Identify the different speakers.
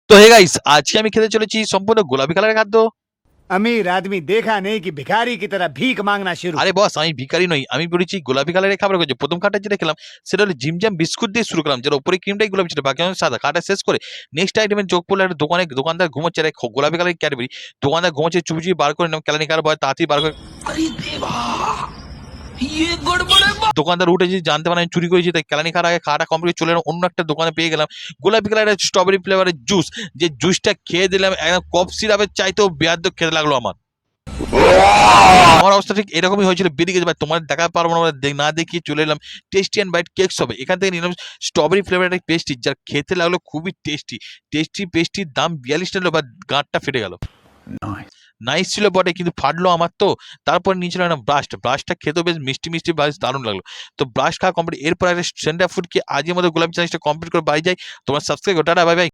Speaker 1: তো hey guys, আজকে আমি খেতে চলেছি সম্পূর্ণ গোলাপি কালারের খাদ্য।
Speaker 2: अमीर आदमी देखा नहीं कि भिखारी की तरह भीख मांगना शुरू।
Speaker 1: আরে বস, আমি ভিখারি নই, আমি বলেছি গোলাপি কালারের খাবার করছি। প্রথম খাটা যেটা খেলাম সেটা হলো জিমজাম বিস্কুট দিয়ে শুরু করলাম, যেটা উপরে ক্রিমটাই গোলাপি ছিল, বাকি অংশ সাদা। খাটা শেষ করে নেক্সট আইটেমের যোগ করলে একটা দোকানদার ঘুমোচ্ছে, একটা গোলাপি কালারের ক্যাডবেরি। দোকানদার ঘুমোচ্ছে, চুপি চুপি বার করে নিলাম কেলানি খাওয়ার ভয়, তাড়াতাড়ি বার করে। দোকানদার উঠে যদি জানতে পারে আমি চুরি করেছি, তাই কেলানি খাওয়ার আগে খাওয়াটা কমপ্লিট চলে এলাম অন্য একটা দোকানে, পেয়ে গেলাম গোলাপি কালারের স্ট্রবেরি ফ্লেভারের জুস। যে জুসটা খেয়ে দিলাম একদম কফ সিরাপের চাইতেও বেয়াদ্দ খেতে লাগলো আমার। আমার অবস্থা ঠিক এরকমই হয়েছিল, বেরিয়ে গেছে ভাই, তোমার দেখা পারবো না, না দেখিয়ে চলে এলাম টেস্টি অ্যান্ড বাইট কেকস হবে। এখান থেকে নিলাম স্ট্রবেরি ফ্লেভারের একটা পেস্ট্রি, যার খেতে লাগলো খুবই টেস্টি পেস্ট্রির দাম 42 টাকা, বা গাঁটটা ফেটে গেল। নাইস ছিল বটে, কিন্তু ফাটলো আমার তো। তারপর নিয়েছিল একটা ব্রাশটা খেতেও বেশ মিষ্টি বেশ দারুণ লাগলো। তো ব্রাশ খাওয়া কমপ্লিট, এরপর একটা সেন্টার ফুড কি আজকের মতো গোলাপি চ্যালেঞ্জটা কমপ্লিট করে বাড়ি যাই। তোমার সাবস্ক্রাইব টাটা, বাই বাই।